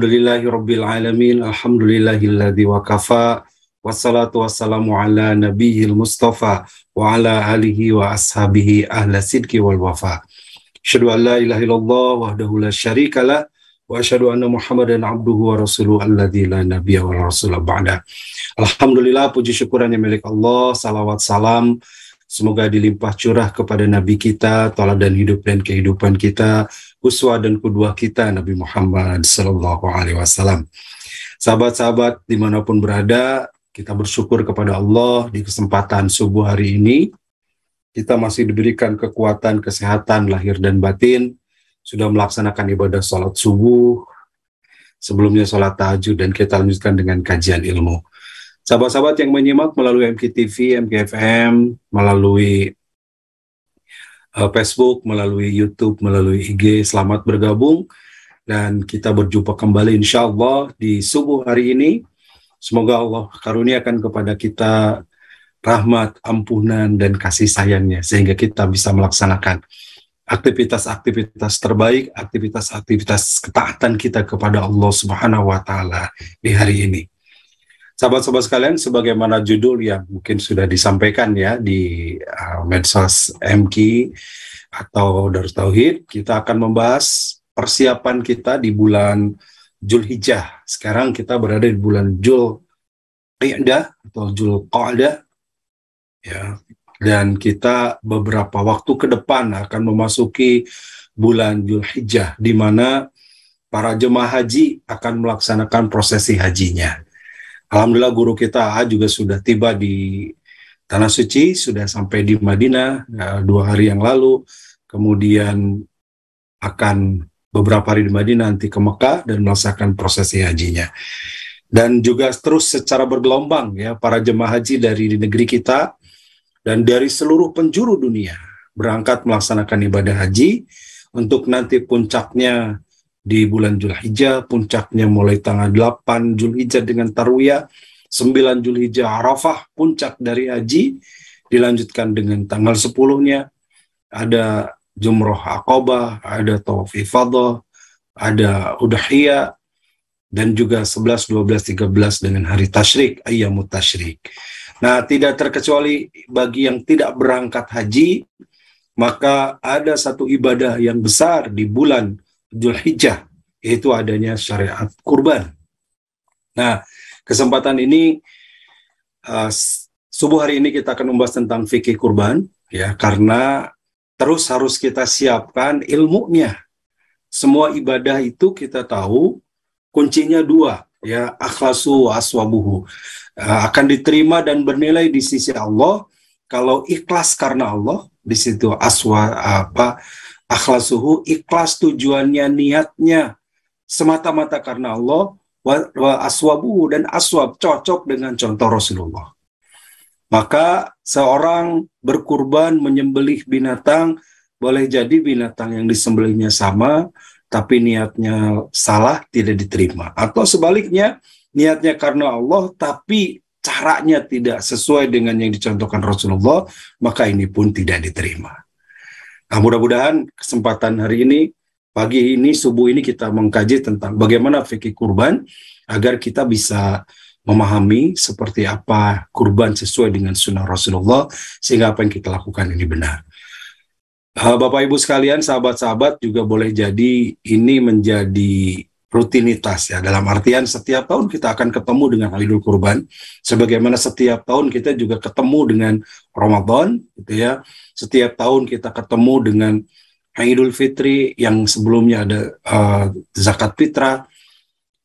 Alhamdulillahirabbil alamin, alhamdulillahilladzi wa kafa, wassalatu wassalamu ala nabiyil mustafa wa ala alihi wa ashabihi ahla sidqi wal wafa. Asyhadu an la ilaha illallah wahdahu la syarikalah wa asyhadu anna Muhammadan abduhu wa rasuluhu alladzi la nabiyya wa rasula ba'da. Alhamdulillah, puji syukuran yang milik Allah, salawat salam semoga dilimpah curah kepada Nabi kita, teladan hidup dan kehidupan kita, uswah dan qudwah kita, Nabi Muhammad Sallallahu Alaihi Wasallam. Sahabat-sahabat dimanapun berada, kita bersyukur kepada Allah di kesempatan subuh hari ini. Kita masih diberikan kekuatan, kesehatan, lahir dan batin, sudah melaksanakan ibadah sholat subuh, sebelumnya sholat tahajud, dan kita lanjutkan dengan kajian ilmu. Sahabat-sahabat yang menyimak melalui MKTV, MKFM, melalui Facebook, melalui YouTube, melalui IG, selamat bergabung dan kita berjumpa kembali insya Allah di subuh hari ini. Semoga Allah karuniakan kepada kita rahmat, ampunan, dan kasih sayangnya sehingga kita bisa melaksanakan aktivitas-aktivitas terbaik, aktivitas-aktivitas ketaatan kita kepada Allah Subhanahu wa Ta'ala di hari ini. Sahabat-sahabat sekalian, sebagaimana judul yang mungkin sudah disampaikan ya di medsos MK atau Darus Tauhid, kita akan membahas persiapan kita di bulan Zulhijjah. Sekarang kita berada di bulan Zulqa'dah atau Zulqa'dah ya, dan kita beberapa waktu ke depan akan memasuki bulan Zulhijjah, di mana para jemaah haji akan melaksanakan prosesi hajinya. Alhamdulillah guru kita juga sudah tiba di Tanah Suci, sudah sampai di Madinah 2 hari yang lalu, kemudian akan beberapa hari di Madinah, nanti ke Mekah dan melaksanakan prosesi hajinya. Dan juga terus secara bergelombang ya, para jemaah haji dari negeri kita dan dari seluruh penjuru dunia berangkat melaksanakan ibadah haji untuk nanti puncaknya di bulan Zulhijjah, puncaknya mulai tanggal 8 Zulhijjah dengan Tarwiyah, 9 Zulhijjah Arafah, puncak dari haji, dilanjutkan dengan tanggal 10-nya, ada Jumroh Aqabah, ada Tawaf Ifadah, ada Udhiyah, dan juga 11, 12, 13 dengan hari Tasyrik, Ayyamut Tasyrik. Nah, tidak terkecuali bagi yang tidak berangkat haji, maka ada satu ibadah yang besar di bulan Zulhijjah, yaitu adanya syariat kurban. Nah, kesempatan ini subuh hari ini kita akan membahas tentang fikih kurban ya, karena terus harus kita siapkan ilmunya. Semua ibadah itu kita tahu kuncinya 2 ya, akhlasu wa aswabuhu, akan diterima dan bernilai di sisi Allah kalau ikhlas karena Allah. Di situ akhlasuhu, ikhlas tujuannya, niatnya semata-mata karena Allah, wa aswabuhu, dan aswab cocok dengan contoh Rasulullah. Maka seorang berkurban menyembelih binatang, boleh jadi binatang yang disembelihnya sama tapi niatnya salah, tidak diterima. Atau sebaliknya, niatnya karena Allah tapi caranya tidak sesuai dengan yang dicontohkan Rasulullah, maka ini pun tidak diterima. Nah, mudah-mudahan kesempatan hari ini, pagi ini, subuh ini kita mengkaji tentang bagaimana fikih kurban agar kita bisa memahami seperti apa kurban sesuai dengan sunnah Rasulullah, sehingga apa yang kita lakukan ini benar. Bapak Ibu sekalian, sahabat-sahabat, juga boleh jadi ini menjadi rutinitas ya, dalam artian setiap tahun kita akan ketemu dengan Idul Kurban, sebagaimana setiap tahun kita juga ketemu dengan Ramadan gitu ya. Setiap tahun kita ketemu dengan Idul Fitri, yang sebelumnya ada zakat fitrah.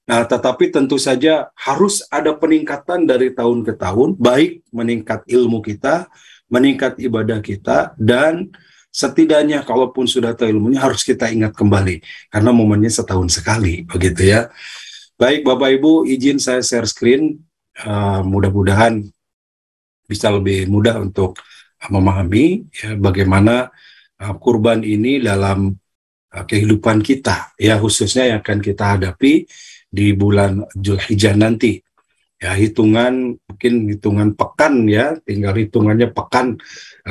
Nah, tetapi tentu saja harus ada peningkatan dari tahun ke tahun, baik meningkat ilmu kita, meningkat ibadah kita, dan setidaknya kalaupun sudah tahu ilmunya harus kita ingat kembali, karena momennya setahun sekali, begitu ya. Baik Bapak Ibu, izin saya share screen, mudah-mudahan bisa lebih mudah untuk memahami ya, bagaimana kurban ini dalam kehidupan kita, ya khususnya yang akan kita hadapi di bulan Zulhijjah nanti. Ya, mungkin hitungan pekan ya, tinggal hitungannya pekan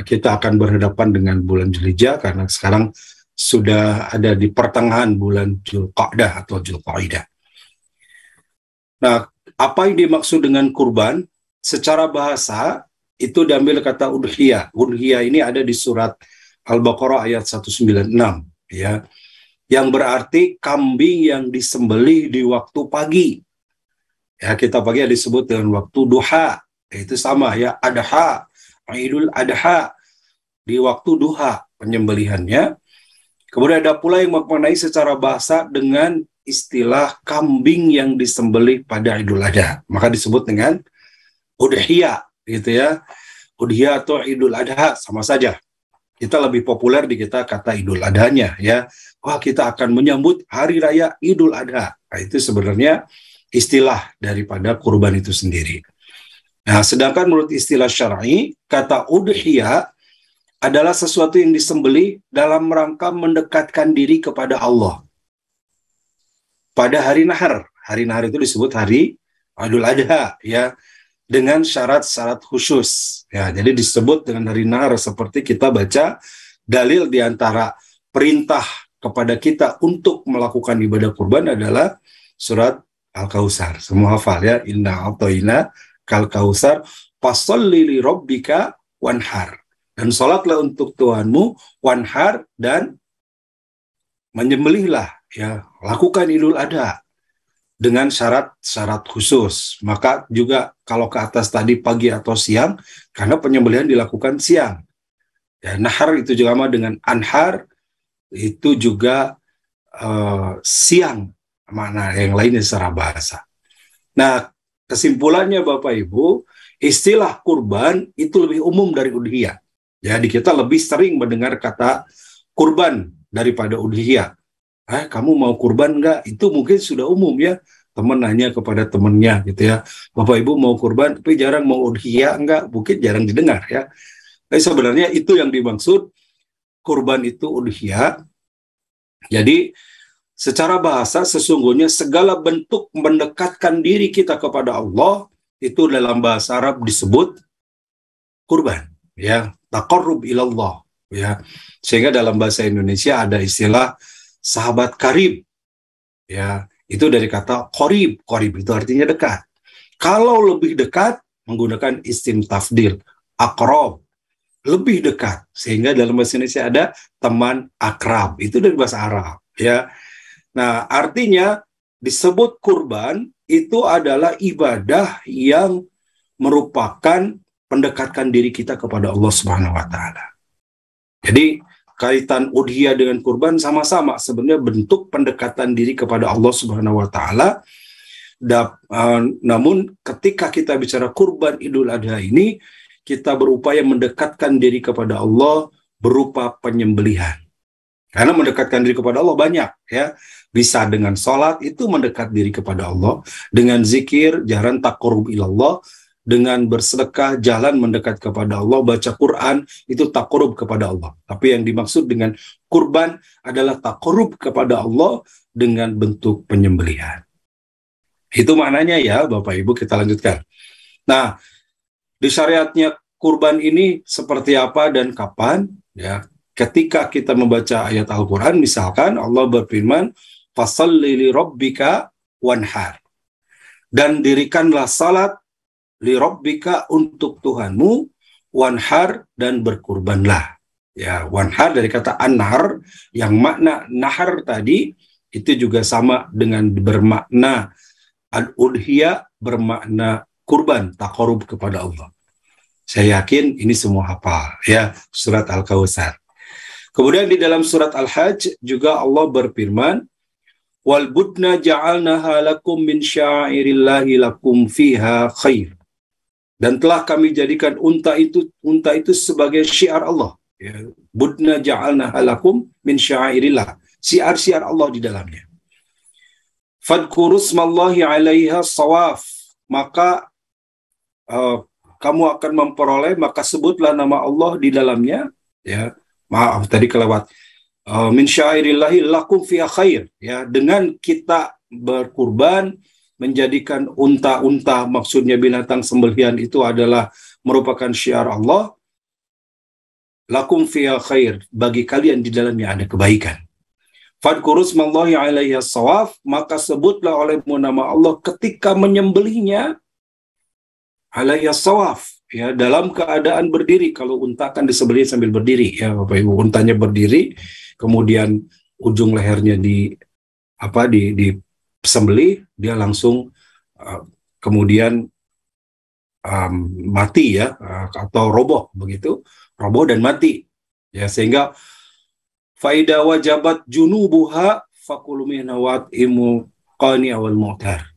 kita akan berhadapan dengan bulan Zulhijjah, karena sekarang sudah ada di pertengahan bulan Zulqa'dah atau Zulqa'idah. Nah, apa yang dimaksud dengan kurban? Secara bahasa itu diambil kata udhiyah. Udhiyah ini ada di surat Al-Baqarah ayat 196, ya. Yang berarti kambing yang disembelih di waktu pagi. Ya, kita pagi disebut dengan waktu duha. Itu sama ya, adha, Idul Adha, di waktu duha penyembelihannya. Kemudian ada pula yang memaknai secara bahasa dengan istilah kambing yang disembelih pada Idul Adha. Maka disebut dengan udhiyah, gitu ya. Udhiyah atau Idul Adha sama saja. Kita lebih populer di kita kata Idul Adhanya, ya. Wah, kita akan menyambut hari raya Idul Adha. Nah, itu sebenarnya istilah daripada kurban itu sendiri. Nah, sedangkan menurut istilah syar'i, kata udhiyah adalah sesuatu yang disembelih dalam rangka mendekatkan diri kepada Allah pada hari nahar. Hari nahar itu disebut hari Idul Adha, ya, dengan syarat-syarat khusus. Ya, jadi disebut dengan hari nahar seperti kita baca dalil di antara perintah kepada kita untuk melakukan ibadah kurban adalah surat Al-Kautsar. Semua hafal ya, inna a'thaina kal kautsar fasholli li rabbika wanhar. Dan sholatlah untuk Tuhanmu, wanhar, dan menyembelihlah, ya, lakukan Idul Adha dengan syarat-syarat khusus. Maka juga kalau ke atas tadi pagi atau siang, karena penyembelihan dilakukan siang. Ya, nahar itu juga sama dengan anhar, itu juga siang, mana yang lainnya secara bahasa. Nah, kesimpulannya Bapak Ibu, istilah kurban itu lebih umum dari udhiyah. Jadi kita lebih sering mendengar kata kurban daripada udhiyah. Kamu mau kurban enggak? Itu mungkin sudah umum ya. Teman nanya kepada temannya gitu ya. Bapak Ibu mau kurban, tapi jarang mau udhiyah enggak? Mungkin jarang didengar ya. Tapi sebenarnya itu yang dimaksud kurban itu udhiyah. Jadi secara bahasa sesungguhnya segala bentuk mendekatkan diri kita kepada Allah itu dalam bahasa Arab disebut kurban, ya, taqarrub ilallah, ya. Sehingga dalam bahasa Indonesia ada istilah sahabat karib, ya, itu dari kata qorib. Qorib itu artinya dekat. Kalau lebih dekat menggunakan isim tafdil, aqrab, lebih dekat. Sehingga dalam bahasa Indonesia ada teman akrab, itu dari bahasa Arab, ya. Nah, artinya disebut kurban itu adalah ibadah yang merupakan mendekatkan diri kita kepada Allah Subhanahu wa taala. Jadi kaitan udhiyah dengan kurban sama-sama sebenarnya bentuk pendekatan diri kepada Allah Subhanahu wa taala. Namun ketika kita bicara kurban Idul Adha ini, kita berupaya mendekatkan diri kepada Allah berupa penyembelihan. Karena mendekatkan diri kepada Allah banyak, ya. Bisa dengan sholat itu mendekat diri kepada Allah, dengan zikir jalan taqarrub ilallah, dengan bersedekah jalan mendekat kepada Allah, baca Quran itu taqarrub kepada Allah. Tapi yang dimaksud dengan kurban adalah taqarrub kepada Allah dengan bentuk penyembelihan. Itu maknanya ya Bapak Ibu, kita lanjutkan. Nah, di syariatnya kurban ini seperti apa dan kapan, ya. Ketika kita membaca ayat Al-Quran, misalkan Allah berfirman, fasalli li rabbika wanhar. Dan dirikanlah salat li rabbika untuk Tuhanmu, wanhar, dan berkurbanlah. Ya, wanhar dari kata anhar, yang makna nahar tadi, itu juga sama dengan bermakna al-udhiyah, bermakna kurban, taqarrub kepada Allah. Saya yakin ini semua hafal, ya, surat Al-Kautsar. Kemudian di dalam surat Al-Hajj juga Allah berfirman, wal budna ja'alnaha lakum min sya'irillahi lakum fiha khair. Dan telah kami jadikan unta itu sebagai syiar Allah. Ya, budna ja'alnaha lakum min sya'airillah. Syiar-syiar Allah di dalamnya. Fadhkuru smallahi 'alaiha shawaf. Maka kamu akan memperoleh, maka sebutlah nama Allah di dalamnya, ya. Maaf tadi kelewat. Min syairillahi lakum fiha khair, ya, dengan kita berkurban menjadikan unta-unta, maksudnya binatang sembelihan itu adalah merupakan syiar Allah. Lakum fiha khair, bagi kalian di dalamnya ada kebaikan. Fadhkuru smallahi alaihi as-sawaf, maka sebutlah olehmu nama Allah ketika menyembelihnya alaihi as-sawaf, ya, dalam keadaan berdiri. Kalau unta kan disembelih sambil berdiri, ya Bapak Ibu. Untanya berdiri, kemudian ujung lehernya disembelih, dia langsung kemudian mati, ya, atau roboh begitu, roboh dan mati, ya, sehingga faida wajabat junubuha fakulu minawat imu qani awal mu'tar.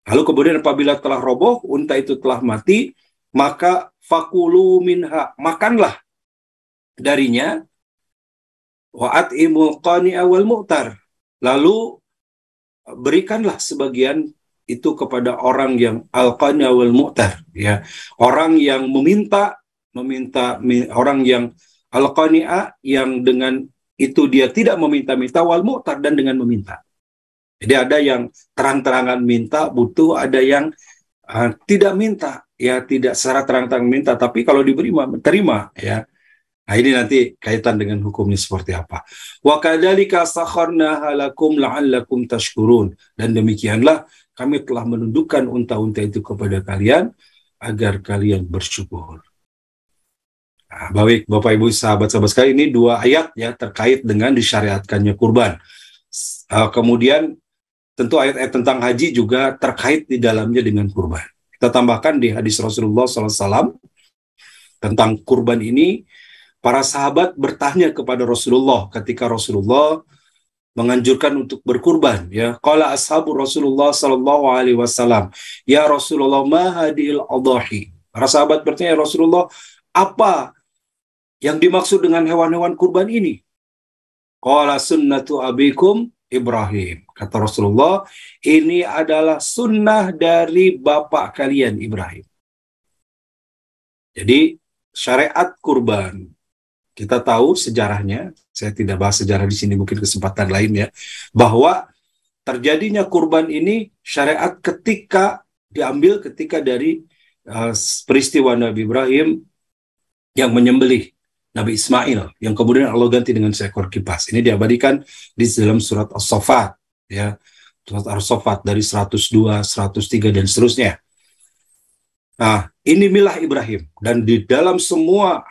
Lalu kemudian apabila telah roboh, unta itu telah mati, maka fakulu minha, makanlah darinya, wa'at imu qani awal mu'tar. Lalu berikanlah sebagian itu kepada orang yang al-qani wal mu'tar, ya, orang yang meminta, orang yang al-qani'a, yang dengan itu dia tidak meminta-minta, wal mu'tar, dan dengan meminta. Jadi ada yang terang-terangan minta butuh, ada yang tidak minta, ya, tidak secara terang-terangan minta, tapi kalau diberi terima, ya. Nah, ini nanti kaitan dengan hukumnya seperti apa. Wa kadzalika sakharnaha lakum la'allakum tashkurun. Dan demikianlah kami telah menundukkan unta-unta itu kepada kalian agar kalian bersyukur. Nah, baik Bapak Ibu sahabat-sahabat sekalian, ini dua ayat, ya, terkait dengan disyariatkannya kurban. Kemudian tentu ayat-ayat tentang haji juga terkait di dalamnya dengan kurban. Kita tambahkan di hadis Rasulullah SAW tentang kurban ini. Para sahabat bertanya kepada Rasulullah ketika Rasulullah menganjurkan untuk berkurban, ya. Qala ashabu Rasulullah sallallahu alaihi wasallam, ya Rasulullah, ma hadil adhahi. Para sahabat bertanya, Rasulullah, apa yang dimaksud dengan hewan-hewan kurban ini? Qala sunnatu abikum Ibrahim. Kata Rasulullah, ini adalah sunnah dari bapak kalian Ibrahim. Jadi syariat kurban, kita tahu sejarahnya, saya tidak bahas sejarah di sini, mungkin kesempatan lain, ya, bahwa terjadinya kurban ini syariat diambil ketika dari peristiwa Nabi Ibrahim yang menyembelih Nabi Ismail, yang kemudian Allah ganti dengan seekor kipas. Ini diabadikan di dalam surat As-Saffat, ya, surat As-Saffat dari 102, 103 dan seterusnya. Nah, ini milah Ibrahim, dan di dalam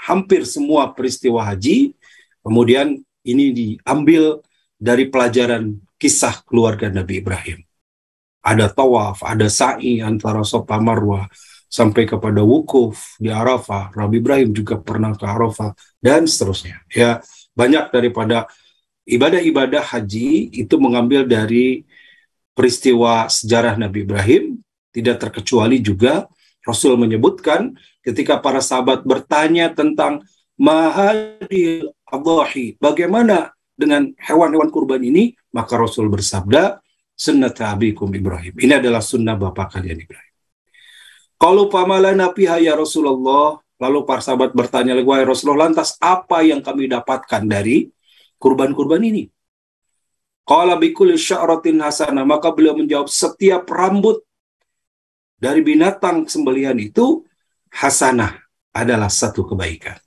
hampir semua peristiwa haji, kemudian ini diambil dari pelajaran kisah keluarga Nabi Ibrahim. Ada tawaf, ada sa'i antara Safa Marwah, sampai kepada wukuf di Arafah. Nabi Ibrahim juga pernah ke Arafah, dan seterusnya. Ya, banyak daripada ibadah-ibadah haji itu mengambil dari peristiwa sejarah Nabi Ibrahim. Tidak terkecuali juga Rasul menyebutkan ketika para sahabat bertanya tentang mahadil adhahi, bagaimana dengan hewan-hewan kurban ini, maka Rasul bersabda, sunnat abikum Ibrahim. Ini adalah sunnah bapak kalian Ibrahim. Kalau pamala nafiha ya Rasulullah, lalu para sahabat bertanya lagi, wahai Rasulullah, lantas apa yang kami dapatkan dari kurban-kurban ini? Qala bikulli sya'ratin hasanah, maka beliau menjawab, setiap rambut dari binatang sembelihan itu hasanah, adalah satu kebaikan.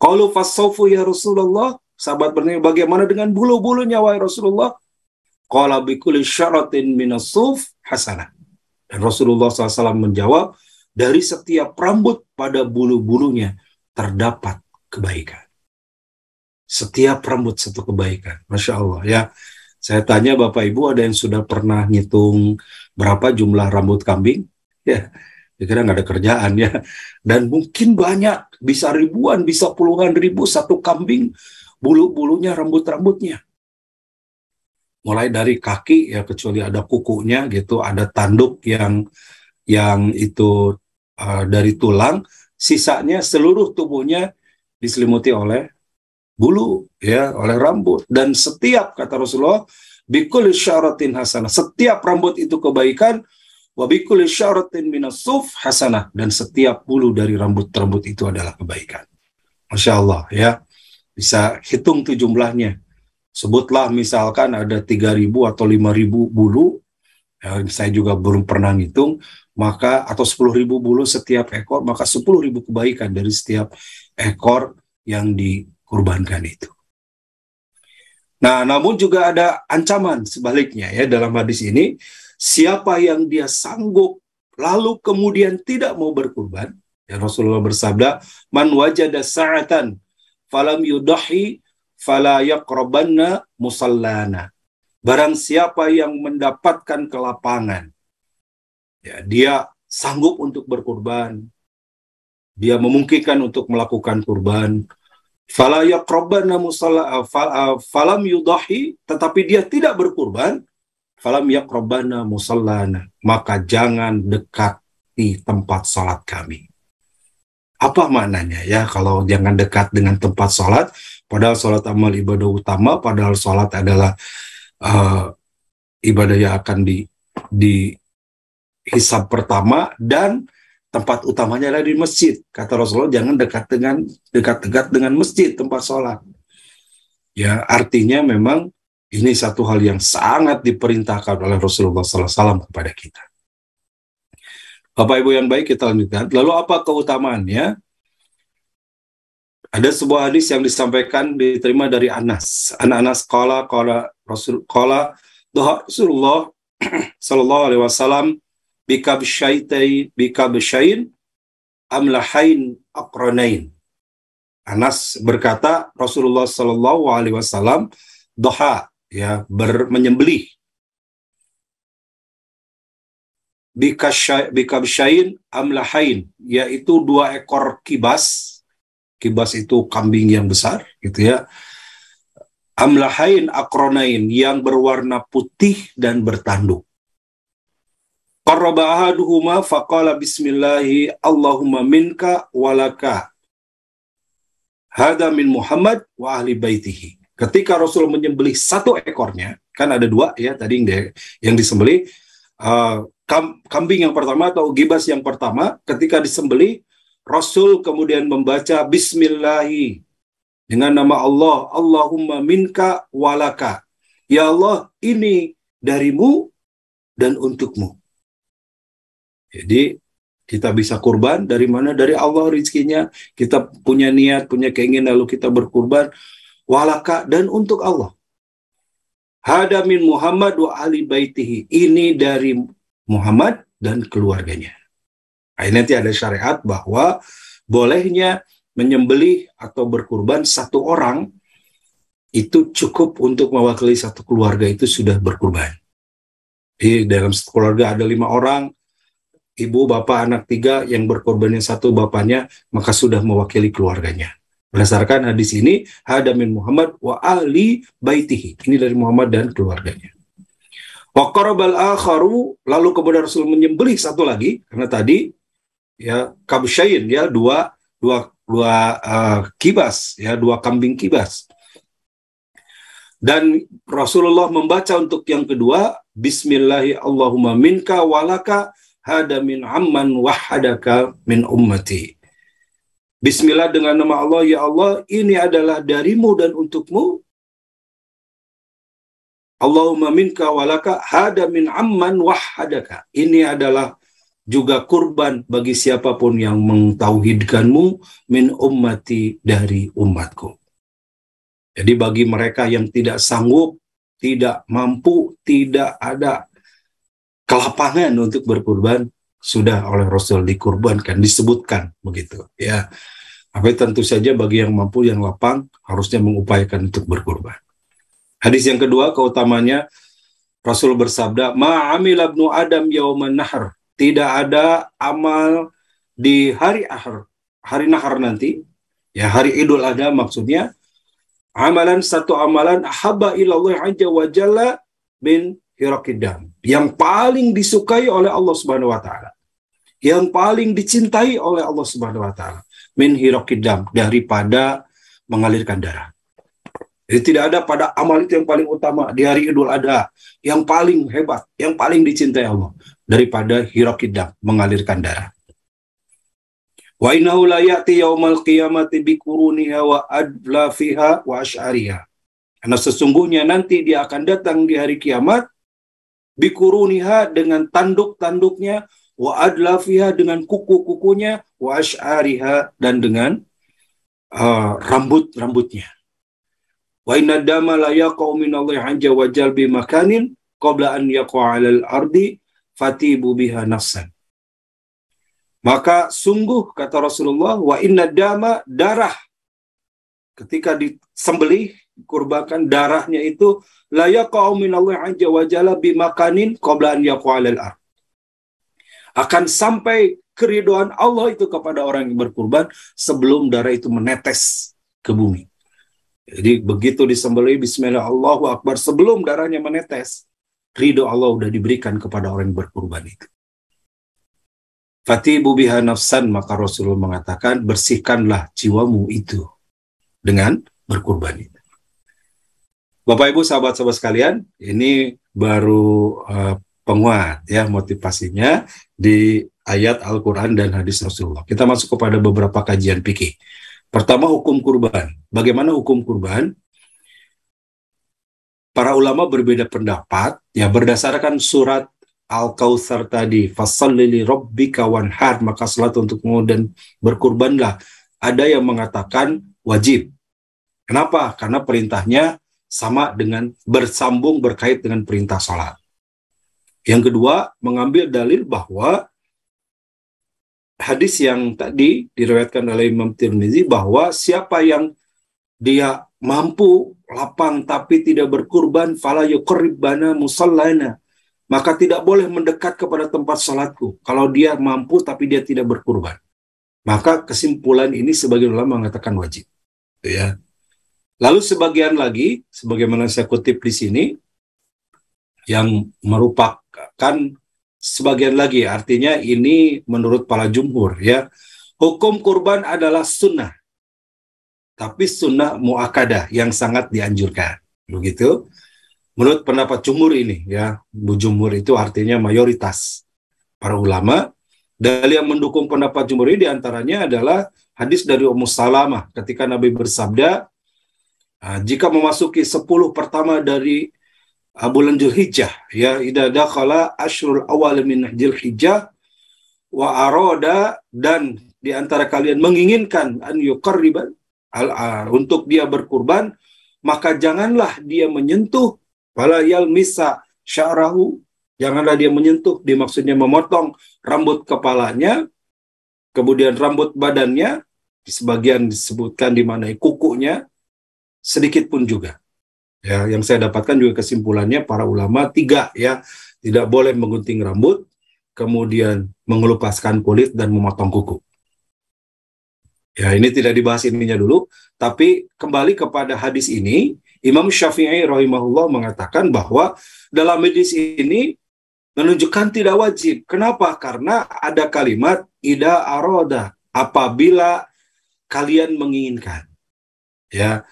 Qalu fasawfu ya Rasulullah, sahabat bertanya, bagaimana dengan bulu-bulunya wahai Rasulullah? Qala bikulli sya'ratin minas suf hasanah. Dan Rasulullah SAW menjawab, dari setiap rambut pada bulu-bulunya terdapat kebaikan. Setiap rambut satu kebaikan. Masya Allah, ya. Saya tanya Bapak Ibu, ada yang sudah pernah ngitung berapa jumlah rambut kambing? Ya, kira nggak ada kerjaan, ya. Dan mungkin banyak, bisa ribuan, bisa puluhan ribu satu kambing, bulu-bulunya, rambut-rambutnya. Mulai dari kaki, ya, kecuali ada kukunya gitu, ada tanduk yang itu dari tulang, sisanya seluruh tubuhnya diselimuti oleh bulu, ya, oleh rambut. Dan setiap, kata Rasulullah, bikulli sya'ratin hasanah, setiap rambut itu kebaikan, wa bikulli sya'ratin minas suf hasanah, dan setiap bulu dari rambut-rambut itu adalah kebaikan. Masya Allah, ya. Bisa hitung tuh jumlahnya. Sebutlah misalkan ada 3.000 atau 5.000 bulu, ya, saya juga belum pernah ngitung, maka atau 10.000 bulu setiap ekor, maka 10.000 kebaikan dari setiap ekor yang dikurbankan itu. Nah, namun juga ada ancaman sebaliknya ya dalam hadis ini, siapa yang dia sanggup lalu kemudian tidak mau berkurban, ya Rasulullah bersabda, man wajada sa'atan falam yudahi fala yaqrabanna musallana. Barang siapa yang mendapatkan kelapangan, ya dia sanggup untuk berkurban, dia memungkinkan untuk melakukan kurban, fala yaqrabanna falam yudahi, tetapi dia tidak berkurban, falam yaqrabanna musallana, maka jangan dekati tempat salat kami. Apa maknanya ya kalau jangan dekat dengan tempat salat, padahal salat amal ibadah utama, padahal salat adalah ibadah yang akan dihisab pertama, dan tempat utamanya adalah di masjid. Kata Rasulullah, jangan dekat-dekat dengan masjid, tempat sholat. Ya, artinya memang ini satu hal yang sangat diperintahkan oleh Rasulullah SAW kepada kita. Bapak Ibu yang baik, kita lanjutkan. Lalu apa keutamaannya? Ada sebuah hadis yang disampaikan, diterima dari Anas. Anas qala Rasulullah sallallahu alaihi wasallam bikabshain amlahain aqranain. Anas berkata, Rasulullah sallallahu alaihi wasallam doha, ya, menyembelih bikabshain amlahain, yaitu 2 ekor kibas. Kibas itu kambing yang besar, gitu ya. Amlahain aqranain, yang berwarna putih dan bertanduk. Qarraba ahaduhuma faqala bismillahi Allahumma minka walaka hada min Muhammad wa ahli baitihi. Ketika Rasul menyembelih 1 ekornya, kan ada 2 ya tadi yang disembelih, kambing yang pertama atau gibas yang pertama, ketika disembelih Rasul kemudian membaca bismillahi, dengan nama Allah, Allahumma minka walaka. Ya Allah, ini darimu dan untukmu. Jadi kita bisa kurban dari mana? Dari Allah rizkinya. Kita punya niat, punya keinginan, lalu kita berkurban walaka, dan untuk Allah. Hada min Muhammad wa ahli baitihi. Ini dari Muhammad dan keluarganya. Nah, nanti ada syariat bahwa bolehnya menyembelih atau berkurban 1 orang itu cukup untuk mewakili 1 keluarga, itu sudah berkurban. Di dalam keluarga ada 5 orang, ibu, bapak, anak 3, yang berkorbannya 1 bapaknya, maka sudah mewakili keluarganya. Berdasarkan hadis ini, hada min Muhammad wa ahli baitihi. Ini dari Muhammad dan keluarganya. Wa qarabal akharu, lalu kemudian Rasul menyembelih 1 lagi, karena tadi ya kabsyain, ya dua kibas, ya 2 kambing kibas. Dan Rasulullah membaca untuk yang kedua, bismillahi Allahumma minka walaka hada min amman wahadaka min ummati. Bismillah, dengan nama Allah, ya Allah, ini adalah darimu dan untukmu. Allahumma minka walaka hada min amman wahadaka. Ini adalah juga kurban bagi siapapun yang mentauhidkanmu, min ummati, dari umatku. Jadi bagi mereka yang tidak sanggup, tidak mampu, tidak ada kelapangan untuk berkurban, sudah oleh Rasul dikurbankan, disebutkan begitu ya. Tapi tentu saja bagi yang mampu, yang lapang, harusnya mengupayakan untuk berkurban. Hadis yang kedua keutamanya, Rasul bersabda, ma'amil ibnu Adam yauman nahr. Tidak ada amal di hari akhir, hari nahar nanti, ya hari Idul Adha maksudnya, amalan, 1 amalan ahabba ilallah azza wa jalla min hirakidam, yang paling disukai oleh Allah Subhanahu wa taala, yang paling dicintai oleh Allah Subhanahu wa taala, min hirakidam, daripada mengalirkan darah. Jadi tidak ada pada amal itu yang paling utama di hari Idul Adha, yang paling hebat, yang paling dicintai Allah, daripada hirakidam, mengalirkan darah. Wa innahu la ya'ti yaumal qiyamati biquruniha wa adlafiha wa asy'ariha. Karena sesungguhnya nanti dia akan datang di hari kiamat, biquruniha, dengan tanduk-tanduknya, wa adlafiha, dengan kuku-kukunya, wa asy'ariha, dan dengan rambut-rambutnya. Wa inna dama la yaqa'u minallahi azza wa jalla bi makanin qabla an yaqa'a 'alal ardi fatibu biha nafsan. Maka sungguh kata Rasulullah, wa inna dama, darah ketika disembelih, kurbankan darahnya itu la yaqa'u minallahi azza wa jalla bi makanin qabla an yaqa'a 'alal ard. Akan sampai keridhaan Allah itu kepada orang yang berkurban sebelum darah itu menetes ke bumi. Jadi begitu disembelih bismillah Allahu akbar, sebelum darahnya menetes, ridho Allah sudah diberikan kepada orang yang berkurban itu. Fatibu biha nafsan, maka Rasulullah mengatakan bersihkanlah jiwamu itu dengan berkurban itu. Bapak Ibu sahabat-sahabat sekalian, ini baru penguat ya motivasinya di ayat Al-Quran dan hadis Rasulullah. Kita masuk kepada beberapa kajian fikih. Pertama, hukum kurban. Bagaimana hukum kurban? Para ulama berbeda pendapat ya berdasarkan surat Al-Kautsar tadi, fasholli li rabbika wanhar, maka salat untukmu dan berkurbanlah. Ada yang mengatakan wajib. Kenapa? Karena perintahnya sama dengan bersambung berkait dengan perintah salat. Yang kedua, mengambil dalil bahwa hadis yang tadi diriwayatkan oleh Imam Tirmizi bahwa siapa yang dia mampu lapang tapi tidak berkurban, fala yuqribana musallana, maka tidak boleh mendekat kepada tempat salatku. Kalau dia mampu tapi dia tidak berkurban, maka kesimpulan ini sebagian ulama mengatakan wajib. Ya. Lalu sebagian lagi, sebagaimana saya kutip di sini, yang merupakan sebagian lagi, artinya ini menurut para jumhur ya, hukum kurban adalah sunnah, tapi sunnah muakkadah yang sangat dianjurkan, begitu. Menurut pendapat jumhur ini ya, jumhur itu artinya mayoritas para ulama. Dalil yang mendukung pendapat jumhur ini diantaranya adalah hadis dari Ummu Salamah ketika Nabi bersabda, jika memasuki 10 pertama dari bulan Dzulhijjah ya, idza dakhala asyrul awal min Dzulhijjah wa arada, dan di antara kalian menginginkan an yuqarriban untuk dia berkurban, maka janganlah dia menyentuh wala yalmisa sya'rahu, janganlah dia menyentuh, dimaksudnya memotong rambut kepalanya, kemudian rambut badannya, di sebagian disebutkan di mana kukunya, sedikit pun juga. Ya, yang saya dapatkan juga kesimpulannya para ulama 3 ya, tidak boleh menggunting rambut, kemudian mengelupaskan kulit dan memotong kuku. Ya, ini tidak dibahas ininya dulu, tapi kembali kepada hadis ini, Imam Syafi'i rahimahullah mengatakan bahwa dalam hadis ini menunjukkan tidak wajib. Kenapa? Karena ada kalimat idza arada, apabila kalian menginginkan. Ya,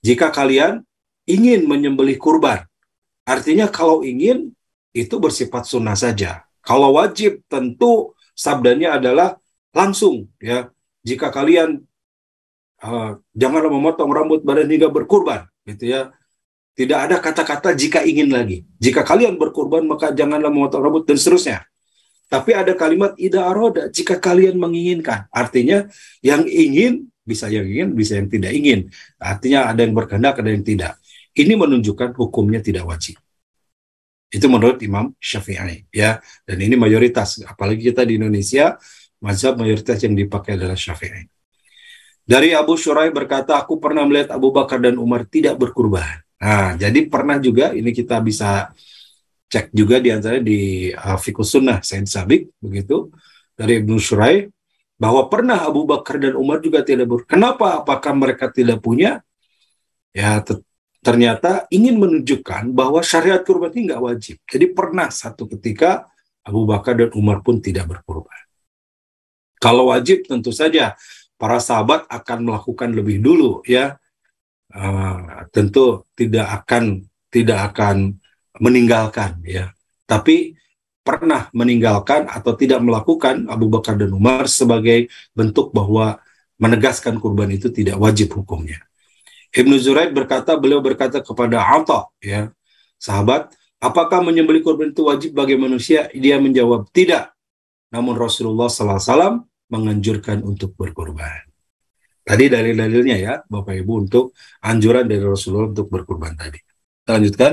jika kalian ingin menyembelih kurban, artinya kalau ingin itu bersifat sunnah saja. Kalau wajib tentu sabdanya adalah langsung ya. Jika kalian janganlah memotong rambut badan hingga berkurban, gitu ya. Tidak ada kata-kata jika ingin lagi. Jika kalian berkurban maka janganlah memotong rambut dan seterusnya. Tapi ada kalimat idza arada, jika kalian menginginkan. Artinya yang ingin bisa yang ingin, bisa yang tidak ingin. Artinya ada yang berkehendak, ada yang tidak. Ini menunjukkan hukumnya tidak wajib. Itu menurut Imam Syafi'i ya. Dan ini mayoritas, apalagi kita di Indonesia, mazhab mayoritas yang dipakai adalah Syafi'i. Dari Abu Syuraih berkata, aku pernah melihat Abu Bakar dan Umar tidak berkurban. Nah, jadi pernah juga, ini kita bisa cek juga di antara di Fiqhus Sunnah Said Sabiq, begitu, dari Ibnu Syuraih, bahwa pernah Abu Bakar dan Umar juga tidak berkurban. Kenapa? Apakah mereka tidak punya? Ya, ternyata ingin menunjukkan bahwa syariat kurban ini nggak wajib. Jadi pernah satu ketika Abu Bakar dan Umar pun tidak berkurban. Kalau wajib tentu saja para sahabat akan melakukan lebih dulu ya. Tentu tidak akan meninggalkan ya. Tapi pernah meninggalkan atau tidak melakukan Abu Bakar dan Umar sebagai bentuk bahwa menegaskan kurban itu tidak wajib hukumnya. Ibnu Zuraid berkata, beliau berkata kepada Atha ya, sahabat, apakah menyembelih kurban itu wajib bagi manusia? Dia menjawab tidak. Namun Rasulullah SAW menganjurkan untuk berkurban. Tadi dalil-dalilnya ya, Bapak Ibu, untuk anjuran dari Rasulullah untuk berkurban tadi. Kita lanjutkan.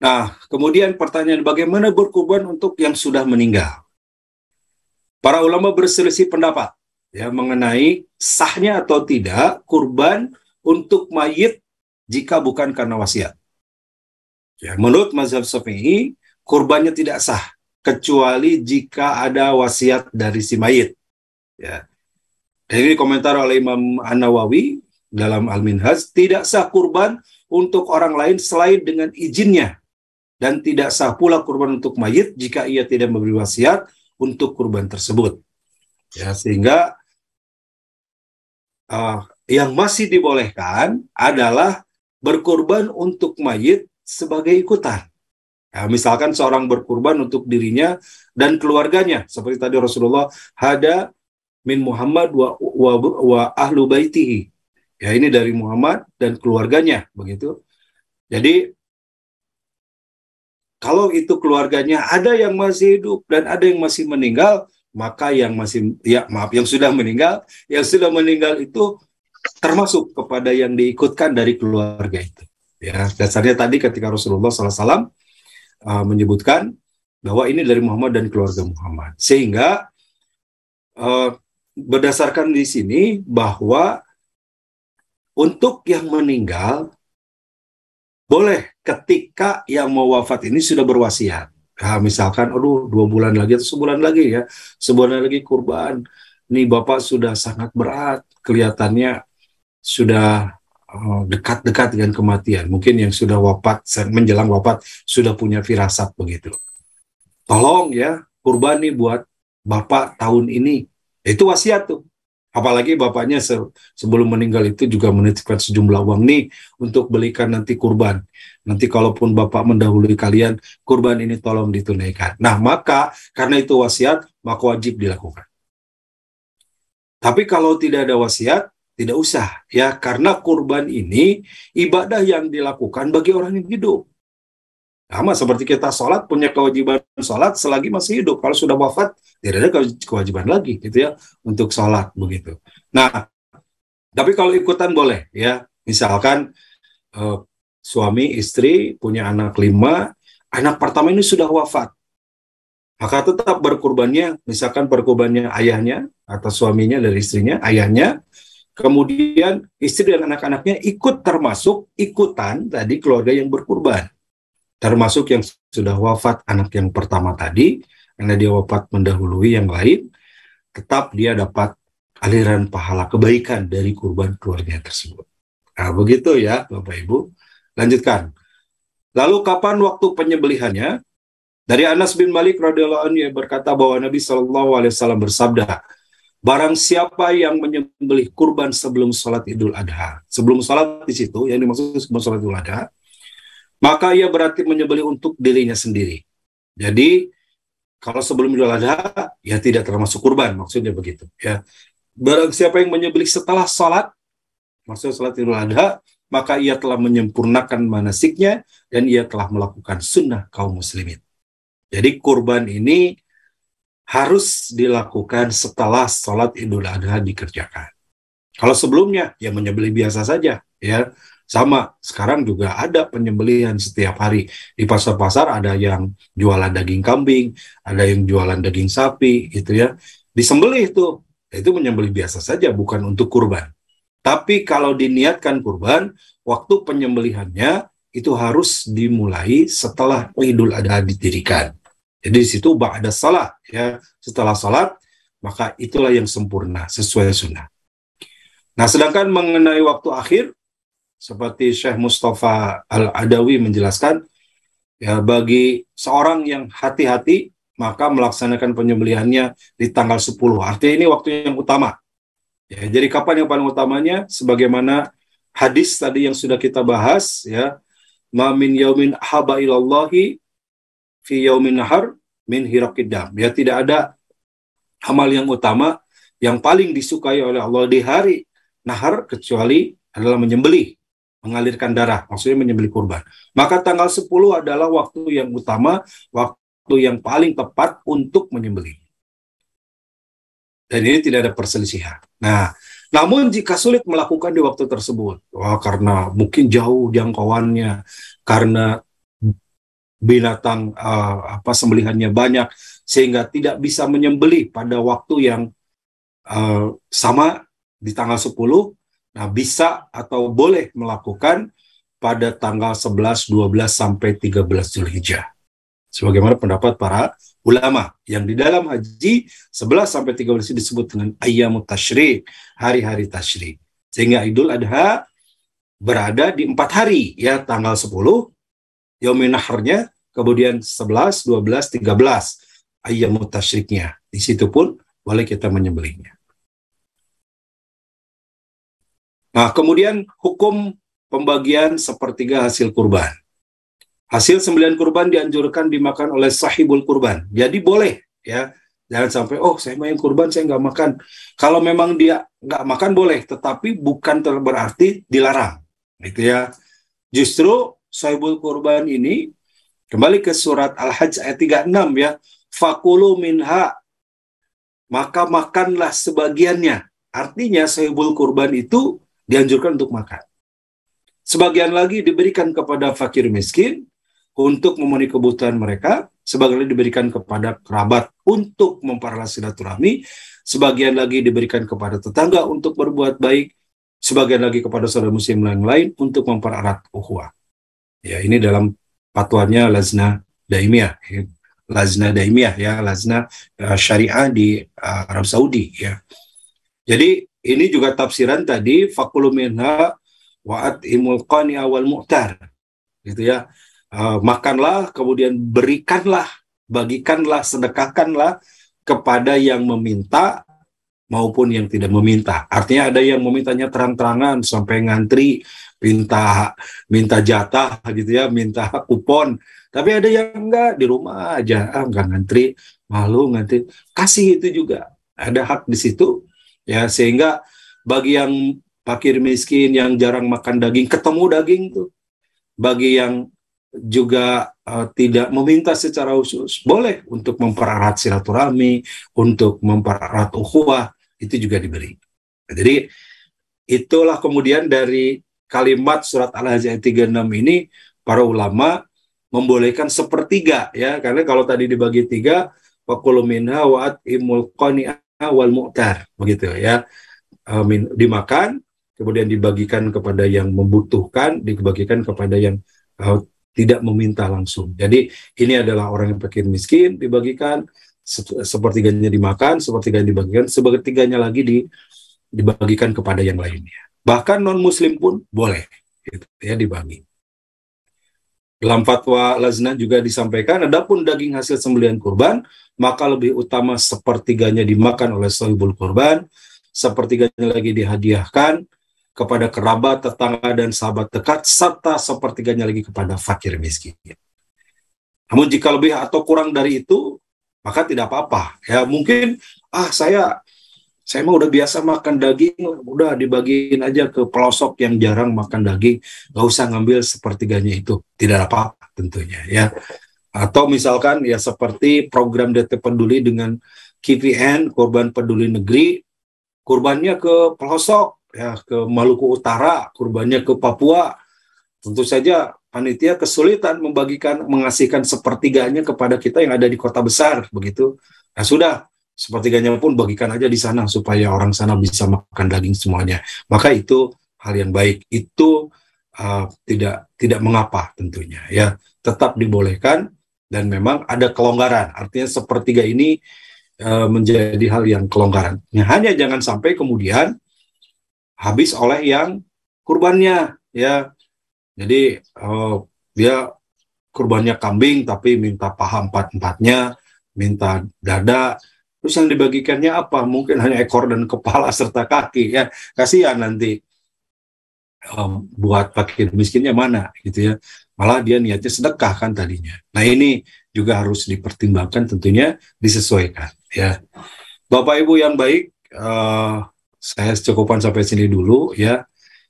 Nah, kemudian pertanyaan bagaimana berkurban untuk yang sudah meninggal? Para ulama berselisih pendapat ya mengenai sahnya atau tidak kurban untuk mayit jika bukan karena wasiat. Ya, menurut mazhab Syafi'i, kurbannya tidak sah kecuali jika ada wasiat dari si mayit. Ya. Dan ini komentar oleh Imam An-Nawawi dalam Al-Minhaj, tidak sah kurban untuk orang lain selain dengan izinnya, dan tidak sah pula kurban untuk mayit jika ia tidak memberi wasiat untuk kurban tersebut. Ya, sehingga yang masih dibolehkan adalah berkurban untuk mayit sebagai ikutan. Ya, misalkan seorang berkurban untuk dirinya dan keluarganya, seperti tadi Rasulullah, hada min Muhammad wa ahlu baitihi. Ya, ini dari Muhammad dan keluarganya, begitu. Jadi kalau itu keluarganya ada yang masih hidup dan ada yang masih meninggal, maka yang masih, ya maaf, yang sudah meninggal itu termasuk kepada yang diikutkan dari keluarga itu. Ya, dasarnya tadi ketika Rasulullah SAW menyebutkan bahwa ini dari Muhammad dan keluarga Muhammad, sehingga berdasarkan di sini bahwa untuk yang meninggal boleh ketika yang mau wafat ini sudah berwasiat. Nah, misalkan, aduh 2 bulan lagi atau sebulan lagi ya, sebulan lagi kurban. Nih Bapak sudah sangat berat, kelihatannya sudah dekat-dekat dengan kematian. Mungkin yang sudah wafat, menjelang wafat, sudah punya firasat begitu. Tolong ya, kurban nih buat Bapak tahun ini. Itu wasiat tuh. Apalagi bapaknya sebelum meninggal itu juga menitipkan sejumlah uang nih untuk belikan nanti kurban. Nanti kalaupun Bapak mendahului kalian, kurban ini tolong ditunaikan. Nah, maka karena itu wasiat, maka wajib dilakukan. Tapi kalau tidak ada wasiat, tidak usah ya, karena kurban ini ibadah yang dilakukan bagi orang yang hidup. Sama seperti kita sholat, punya kewajiban sholat selagi masih hidup. Kalau sudah wafat, tidak ada kewajiban lagi gitu ya untuk sholat begitu. Nah, tapi kalau ikutan boleh ya. Misalkan suami istri punya anak 5, anak pertama ini sudah wafat, maka tetap berkurbannya, misalkan berkurbannya ayahnya atau suaminya dari istrinya, ayahnya, kemudian istri dan anak-anaknya ikut termasuk ikutan tadi keluarga yang berkurban. Termasuk yang sudah wafat anak yang pertama tadi, karena dia wafat mendahului yang lain, tetap dia dapat aliran pahala kebaikan dari kurban keluarga tersebut. Nah, begitu ya Bapak Ibu. Lanjutkan. Lalu kapan waktu penyembelihannya? Dari Anas bin Malik radhiyallahu anhu berkata bahwa Nabi Shallallahu alaihi wasallam bersabda, barang siapa yang menyembelih kurban sebelum sholat Idul Adha, sebelum sholat di situ, yang dimaksud sebelum sholat Idul Adha, maka ia berarti menyembelih untuk dirinya sendiri. Jadi kalau sebelum Idul Adha ya tidak termasuk kurban, maksudnya begitu ya. Barang siapa yang menyembelih setelah sholat, maksudnya sholat Idul Adha, maka ia telah menyempurnakan manasiknya dan ia telah melakukan sunnah kaum muslimin. Jadi kurban ini harus dilakukan setelah sholat Idul Adha dikerjakan. Kalau sebelumnya ya menyembelih biasa saja ya. Sama, sekarang juga ada penyembelihan setiap hari. Di pasar-pasar ada yang jualan daging kambing, ada yang jualan daging sapi, gitu ya. Disembelih itu menyembelih biasa saja, bukan untuk kurban. Tapi kalau diniatkan kurban, waktu penyembelihannya itu harus dimulai setelah Idul Adha didirikan. Jadi di situ ba'da salat, ya. Setelah salat, maka itulah yang sempurna, sesuai sunnah. Nah, sedangkan mengenai waktu akhir, seperti Syekh Mustafa Al-Adawi menjelaskan, ya bagi seorang yang hati-hati, maka melaksanakan penyembelihannya di tanggal 10. Artinya ini waktu yang utama. Ya, jadi kapan yang paling utamanya? Sebagaimana hadis tadi yang sudah kita bahas, ya, ma min yaumin haba ilallahi fi yaumin nahar min hiraqidam. Ya, tidak ada amal yang utama yang paling disukai oleh Allah di hari nahar kecuali adalah menyembelih, mengalirkan darah, maksudnya menyembelih kurban. Maka tanggal 10 adalah waktu yang utama, waktu yang paling tepat untuk menyembelih. Dan ini tidak ada perselisihan. Nah, namun jika sulit melakukan di waktu tersebut, karena mungkin jauh jangkauannya, karena binatang sembelihannya banyak, sehingga tidak bisa menyembelih pada waktu yang sama di tanggal 10, nah bisa atau boleh melakukan pada tanggal 11, 12, sampai 13 Zulhijjah. Sebagaimana pendapat para ulama yang di dalam haji 11 sampai 13 disebut dengan ayyamut tasyrik, hari-hari tasyrik. Sehingga Idul Adha berada di 4 hari, ya, tanggal 10 Yaumin Nahrnya, kemudian 11, 12, 13 ayyamut tasyriknya. Di situ pun boleh kita menyembelihnya. Nah, kemudian hukum pembagian sepertiga hasil kurban. Hasil sembelihan kurban dianjurkan dimakan oleh sahibul kurban. Jadi boleh, ya. Jangan sampai, saya main kurban, saya nggak makan. Kalau memang dia nggak makan boleh, tetapi bukan berarti dilarang. Gitu ya. Justru sahibul kurban ini, kembali ke surat Al-Hajj ayat 36 ya. Fakulu minha, maka makanlah sebagiannya. Artinya sahibul kurban itu dianjurkan untuk makan. Sebagian lagi diberikan kepada fakir miskin untuk memenuhi kebutuhan mereka, sebagian lagi diberikan kepada kerabat untuk mempererat silaturahmi, sebagian lagi diberikan kepada tetangga untuk berbuat baik, sebagian lagi kepada saudara muslim yang lain untuk mempererat ukhuwah. Ya, ini dalam fatwanya Lajnah Daimiyah, ya, Lajnah Syariah di Arab Saudi, ya. Jadi ini juga tafsiran tadi fakulu minha wa'at imul qani awal mu'tar, gitu ya. Makanlah, kemudian berikanlah, bagikanlah, sedekahkanlah kepada yang meminta maupun yang tidak meminta. Artinya ada yang memintanya terang-terangan sampai ngantri, minta jatah gitu ya, minta kupon. Tapi ada yang enggak, di rumah aja, enggak ngantri, malu ngantri. Kasih itu juga. Ada hak di situ. Ya, sehingga bagi yang fakir miskin yang jarang makan daging, ketemu daging tuh. Bagi yang juga tidak meminta secara khusus, boleh untuk mempererat silaturahmi, untuk mempererat ukhuwah, itu juga diberi. Jadi itulah kemudian dari kalimat surat Al-Hajj ayat 36 ini, para ulama membolehkan sepertiga, ya, karena kalau tadi dibagi 3, fakulu minha wa'at imul qani'a wal mu'tar, begitu ya, dimakan, kemudian dibagikan kepada yang membutuhkan, dibagikan kepada yang tidak meminta langsung. Jadi ini adalah orang yang fakir miskin, dibagikan, sepertiganya dimakan, sepertiganya dibagikan, sepertiganya lagi dibagikan kepada yang lainnya. Bahkan non-muslim pun boleh, gitu, ya, dibagi. Dalam fatwa Lajnah juga disampaikan, adapun daging hasil sembelihan kurban, maka lebih utama sepertiganya dimakan oleh sahibul kurban, sepertiganya lagi dihadiahkan kepada kerabat, tetangga, dan sahabat dekat, serta sepertiganya lagi kepada fakir miskin. Namun jika lebih atau kurang dari itu, maka tidak apa-apa. Ya, mungkin, saya mah udah biasa makan daging, udah dibagiin aja ke pelosok yang jarang makan daging, nggak usah ngambil sepertiganya itu. Tidak apa-apa tentunya, ya. Atau misalkan, ya, seperti program DT Peduli dengan KPN, Korban Peduli Negeri, kurbannya ke pelosok, ya, ke Maluku Utara, kurbannya ke Papua, tentu saja panitia kesulitan mengasihkan sepertiganya kepada kita yang ada di kota besar, begitu. Nah, sudah, sepertiganya pun bagikan aja di sana supaya orang sana bisa makan daging semuanya. Maka itu hal yang baik. Itu tidak mengapa tentunya, ya, tetap dibolehkan dan memang ada kelonggaran. Artinya sepertiga ini menjadi hal yang kelonggaran. Hanya jangan sampai kemudian habis oleh yang kurbannya, ya. Jadi dia kurbannya kambing tapi minta paha 4-4-nya, minta dada, terus yang dibagikannya apa? Mungkin hanya ekor dan kepala serta kaki, ya. Kasihan nanti buat fakir miskinnya mana, gitu ya. Malah dia niatnya sedekah kan tadinya. Nah, ini juga harus dipertimbangkan, tentunya disesuaikan, ya. Bapak Ibu yang baik, saya cukupan sampai sini dulu, ya.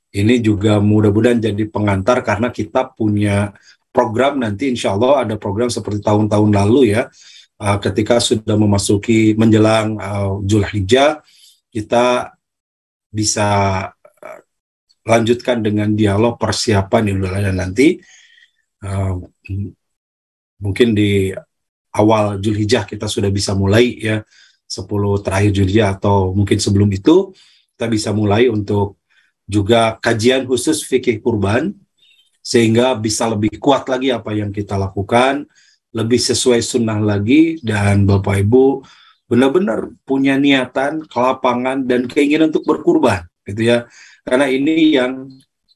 Ini juga mudah-mudahan jadi pengantar karena kita punya program nanti, insya Allah ada program seperti tahun-tahun lalu, ya. ketika sudah memasuki menjelang Zulhijjah, kita bisa lanjutkan dengan dialog persiapan Idul Adha nanti. Mungkin di awal Zulhijjah kita sudah bisa mulai ya, 10 terakhir Zulhijjah atau mungkin sebelum itu kita bisa mulai untuk juga kajian khusus fikih kurban, sehingga bisa lebih kuat lagi apa yang kita lakukan, lebih sesuai sunnah lagi, dan Bapak Ibu benar-benar punya niatan, kelapangan, dan keinginan untuk berkurban, gitu ya. Karena ini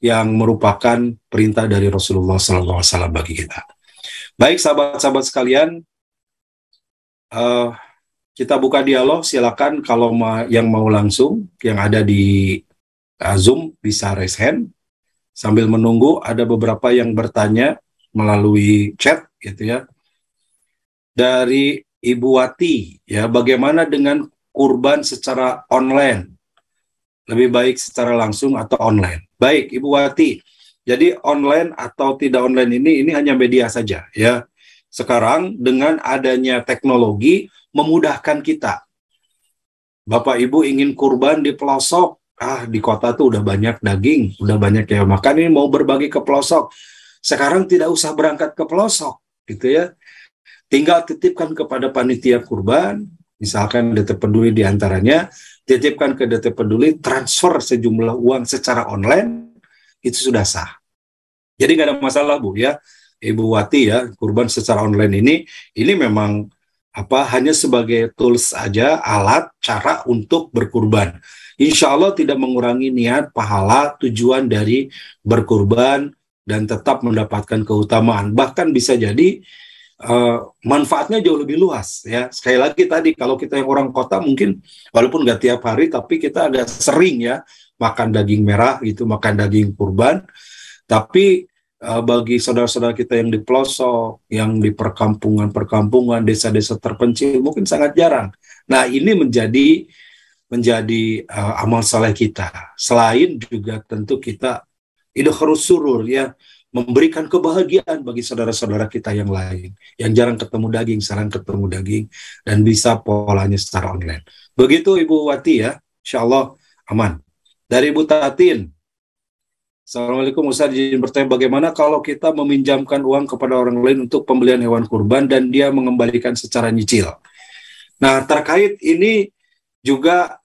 yang merupakan perintah dari Rasulullah SAW bagi kita. Baik, sahabat-sahabat sekalian, kita buka dialog. Silakan kalau yang mau langsung, yang ada di Zoom bisa raise hand. Sambil menunggu, ada beberapa yang bertanya melalui chat, gitu ya. Dari Ibu Wati, ya, bagaimana dengan kurban secara online? Lebih baik secara langsung atau online? Baik, Ibu Wati. Jadi online atau tidak online ini hanya media saja, ya. Sekarang dengan adanya teknologi memudahkan kita. Bapak Ibu ingin kurban di pelosok, di kota tuh udah banyak daging, udah banyak yang makan, ini mau berbagi ke pelosok. Sekarang tidak usah berangkat ke pelosok, gitu ya. Tinggal titipkan kepada panitia kurban, misalkan DT Peduli diantaranya, titipkan ke DT Peduli, transfer sejumlah uang secara online, itu sudah sah. Jadi nggak ada masalah, Bu, ya. Ibu Wati, ya, kurban secara online ini memang hanya sebagai tools aja, alat, cara untuk berkurban. Insya Allah tidak mengurangi niat, pahala, tujuan dari berkurban, dan tetap mendapatkan keutamaan. Bahkan bisa jadi manfaatnya jauh lebih luas, ya. Sekali lagi tadi, kalau kita yang orang kota mungkin walaupun nggak tiap hari, tapi kita agak sering ya makan daging merah gitu, makan daging kurban. Tapi bagi saudara-saudara kita yang di pelosok, yang di perkampungan, desa-desa terpencil, mungkin sangat jarang. Nah, ini menjadi amal saleh kita. Selain juga tentu kita idkharus surur, ya, memberikan kebahagiaan bagi saudara-saudara kita yang lain, yang jarang ketemu daging, sekarang ketemu daging, dan bisa polanya secara online. Begitu Ibu Wati, ya, insya Allah aman. Dari Ibu Tatin, Assalamualaikum Ustaz, izin bertanya, bagaimana kalau kita meminjamkan uang kepada orang lain untuk pembelian hewan kurban dan dia mengembalikan secara nyicil? Nah, terkait ini juga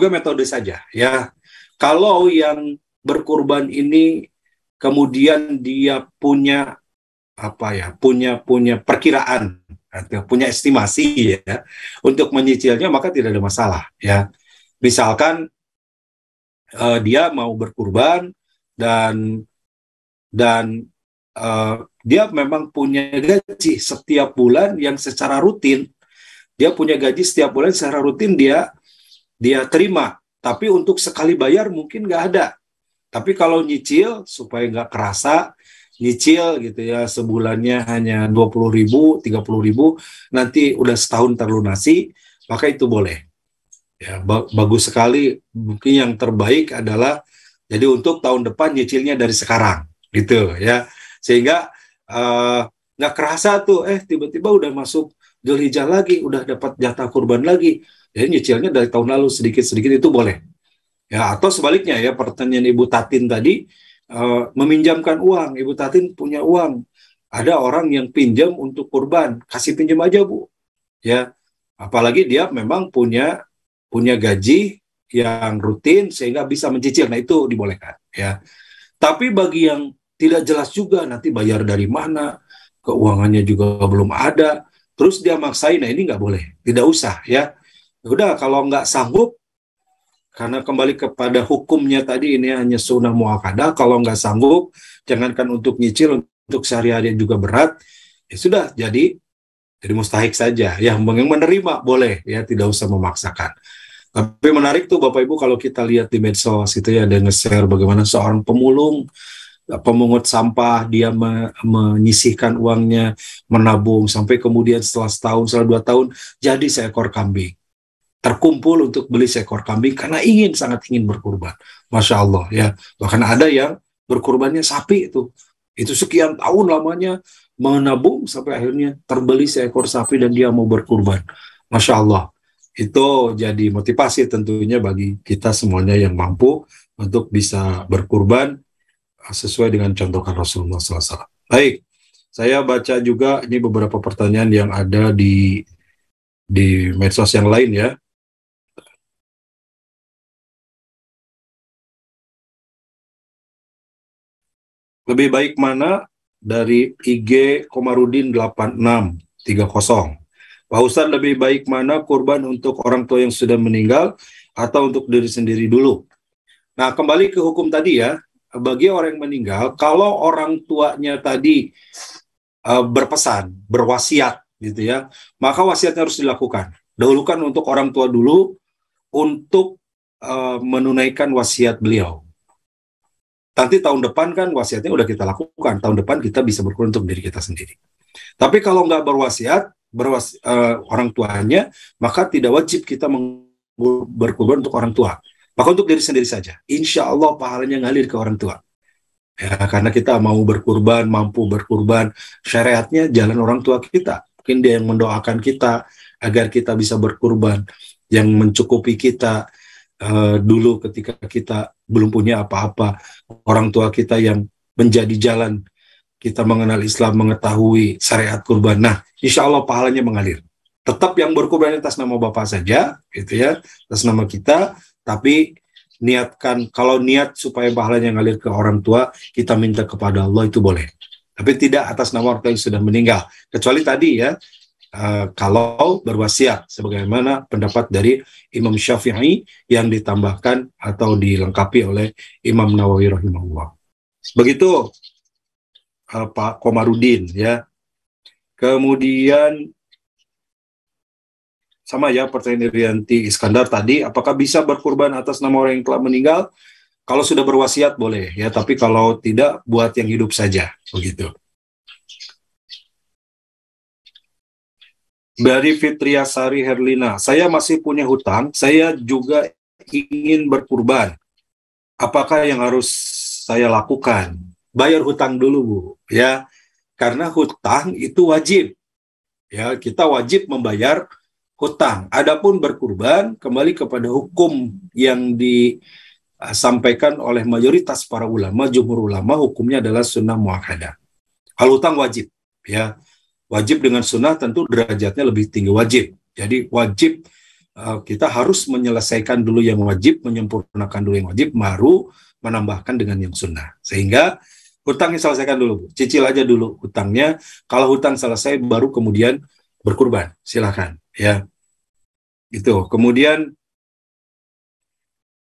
metode saja, ya. Kalau yang berkurban ini kemudian dia punya punya perkiraan atau punya estimasi, ya, untuk menyicilnya, maka tidak ada masalah, ya. Misalkan dia mau berkurban dan dia memang punya gaji setiap bulan yang secara rutin, dia punya gaji setiap bulan secara rutin dia terima, tapi untuk sekali bayar mungkin nggak ada. Tapi kalau nyicil supaya nggak kerasa, nyicil gitu ya, sebulannya hanya 20.000, 30.000, nanti udah setahun terlunasi, maka itu boleh. Ya, bagus sekali. Mungkin yang terbaik adalah jadi untuk tahun depan nyicilnya dari sekarang, gitu ya, sehingga nggak kerasa tuh, tiba-tiba udah masuk Dzulhijjah lagi, udah dapat jatah kurban lagi, jadi nyicilnya dari tahun lalu sedikit-sedikit, itu boleh. Ya, atau sebaliknya, ya, pertanyaan Ibu Tatin tadi, meminjamkan uang, Ibu Tatin punya uang, ada orang yang pinjam untuk kurban, kasih pinjam aja, Bu, ya, apalagi dia memang punya gaji yang rutin sehingga bisa mencicil, nah itu dibolehkan, ya. Tapi bagi yang tidak jelas juga nanti bayar dari mana, keuangannya juga belum ada, terus dia maksain, nah ini nggak boleh, tidak usah, ya. Udah, kalau nggak sanggup, karena kembali kepada hukumnya tadi, ini hanya sunnah muakkadah, kalau nggak sanggup, jangankan untuk nyicil, untuk sehari-hari juga berat, ya sudah, jadi mustahik saja, yang menerima boleh, ya, tidak usah memaksakan. Tapi menarik tuh Bapak Ibu kalau kita lihat di medsos itu, ya, ada nge-share bagaimana seorang pemungut sampah, dia menyisihkan uangnya, menabung, sampai kemudian setelah setahun, setelah 2 tahun, jadi seekor kambing. Terkumpul untuk beli seekor kambing karena sangat ingin berkurban. Masya Allah, ya. Bahkan ada yang berkurbannya sapi itu sekian tahun lamanya, menabung sampai akhirnya terbeli seekor sapi dan dia mau berkurban. Masya Allah. Itu jadi motivasi tentunya bagi kita semuanya yang mampu untuk bisa berkurban sesuai dengan contohkan Rasulullah SAW. Baik, saya baca juga ini beberapa pertanyaan yang ada di medsos yang lain ya. Lebih baik mana dari IG Komarudin 8630. Pak Ustadz, lebih baik mana kurban untuk orang tua yang sudah meninggal atau untuk diri sendiri dulu? Nah, kembali ke hukum tadi ya, bagi orang yang meninggal, kalau orang tuanya tadi berpesan, berwasiat gitu ya, maka wasiatnya harus dilakukan. Dahulukan untuk orang tua dulu untuk menunaikan wasiat beliau. Nanti tahun depan kan wasiatnya udah kita lakukan, tahun depan kita bisa berkurban untuk diri kita sendiri. Tapi kalau nggak berwasiat, orang tuanya, maka tidak wajib kita berkurban untuk orang tua. Maka untuk diri sendiri saja. Insya Allah pahalanya ngalir ke orang tua. Ya, karena kita mau berkurban, mampu berkurban, syariatnya jalan orang tua kita. Mungkin dia yang mendoakan kita agar kita bisa berkurban, yang mencukupi kita dulu ketika kita belum punya apa-apa. Orang tua kita yang menjadi jalan kita mengenal Islam, mengetahui syariat kurban. Nah, insya Allah pahalanya mengalir. Tetap yang berkurban atas nama Bapak saja, gitu ya, atas nama kita, tapi niatkan, kalau niat supaya pahalanya ngalir ke orang tua, kita minta kepada Allah itu boleh. Tapi tidak atas nama orang yang sudah meninggal. Kecuali tadi ya, kalau berwasiat, sebagaimana pendapat dari Imam Syafi'i yang ditambahkan atau dilengkapi oleh Imam Nawawi rahimahullah. Begitu Pak Komarudin ya. Kemudian sama ya pertanyaan Irianti Iskandar tadi, apakah bisa berkurban atas nama orang yang telah meninggal? Kalau sudah berwasiat boleh ya, tapi kalau tidak buat yang hidup saja, begitu. Dari Fitriasari Herlina, saya masih punya hutang, saya juga ingin berkurban. Apakah yang harus saya lakukan? Bayar hutang dulu, Bu, ya. Karena hutang itu wajib. Ya, kita wajib membayar hutang. Adapun berkurban kembali kepada hukum yang disampaikan oleh mayoritas para ulama, jumhur ulama, hukumnya adalah sunnah muakkadah. Kalau hutang wajib, ya. Wajib dengan sunnah tentu derajatnya lebih tinggi wajib. Jadi wajib kita harus menyelesaikan dulu yang wajib, menyempurnakan dulu yang wajib, baru menambahkan dengan yang sunnah. Sehingga hutangnya selesaikan dulu, cicil aja dulu hutangnya. Kalau hutang selesai, baru kemudian berkurban. Silakan, ya. Itu. Kemudian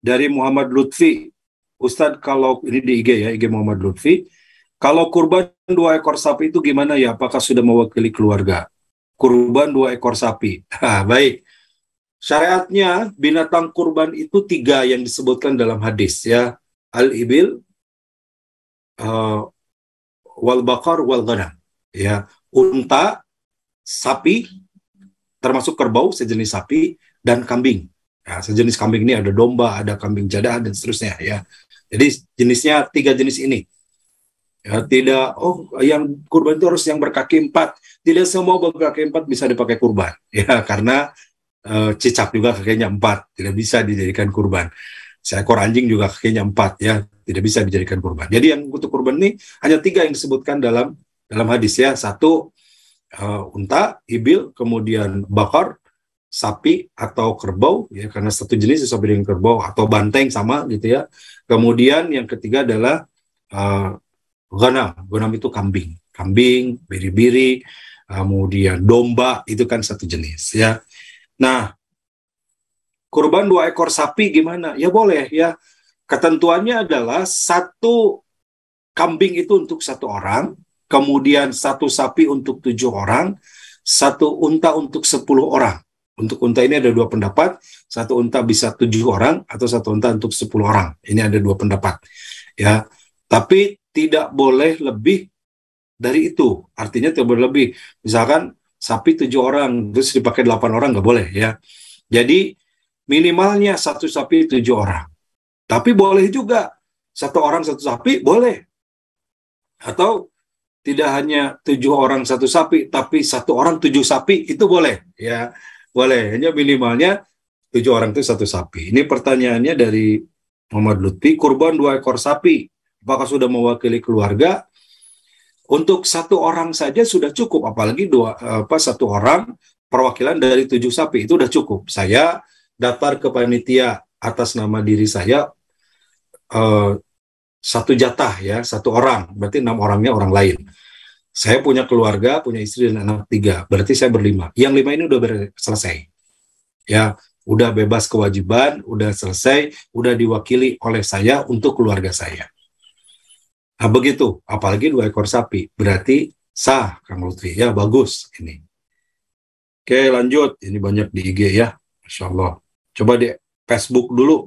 dari Muhammad Lutfi, Ustadz, kalau ini di IG ya, IG Muhammad Lutfi, kalau kurban 2 ekor sapi itu gimana ya? Apakah sudah mewakili keluarga? Kurban 2 ekor sapi. Baik. Syariatnya binatang kurban itu 3 yang disebutkan dalam hadis ya. Al-ibil, wal bakar, wal ghanam. Ya, unta, sapi, termasuk kerbau sejenis sapi, dan kambing. Ya, sejenis kambing ini ada domba, ada kambing jadah dan seterusnya ya. Jadi jenisnya 3 jenis ini. Ya, tidak, yang kurban itu harus yang berkaki 4. Tidak semua berkaki 4 bisa dipakai kurban. Ya, karena cicak juga kakinya 4, tidak bisa dijadikan kurban. Seekor anjing juga kakinya 4, ya, tidak bisa dijadikan kurban. Jadi yang untuk kurban ini hanya 3 yang disebutkan dalam hadis ya. 1 unta, ibil, kemudian bakar, sapi atau kerbau, ya, karena satu jenis sapi dengan kerbau, atau banteng sama gitu ya. Kemudian yang ketiga adalah ghanam itu kambing, biri-biri, kemudian domba, itu kan satu jenis ya. Nah, kurban 2 ekor sapi gimana? Ya boleh ya. Ketentuannya adalah 1 kambing itu untuk 1 orang, kemudian 1 sapi untuk 7 orang, 1 unta untuk 10 orang. Untuk unta ini ada 2 pendapat, 1 unta bisa 7 orang atau 1 unta untuk 10 orang. Ini ada 2 pendapat ya. Tapi tidak boleh lebih dari itu. Artinya tidak boleh lebih. Misalkan sapi 7 orang, terus dipakai 8 orang, nggak boleh ya. Jadi minimalnya 1 sapi 7 orang. Tapi boleh juga 1 orang 1 sapi, boleh. Atau tidak hanya 7 orang 1 sapi, tapi 1 orang 7 sapi, itu boleh, ya, boleh. Hanya minimalnya 7 orang itu 1 sapi. Ini pertanyaannya dari Muhammad Lutfi. Kurban 2 ekor sapi, apakah sudah mewakili keluarga? Untuk 1 orang saja sudah cukup, apalagi 1 orang perwakilan dari 7 sapi, itu udah cukup. Saya daftar ke panitia atas nama diri saya, 1 jatah, ya, 1 orang, berarti 6 orangnya orang lain. Saya punya keluarga, punya istri dan anak 3, berarti saya ber-5. Yang 5 ini udah selesai, ya, udah bebas kewajiban, udah selesai, udah diwakili oleh saya untuk keluarga saya. Nah, begitu, apalagi 2 ekor sapi, berarti sah, Kang Lutfi. Ya, bagus ini. Oke, lanjut. Ini banyak di IG, ya. Masya Allah. Coba di Facebook dulu.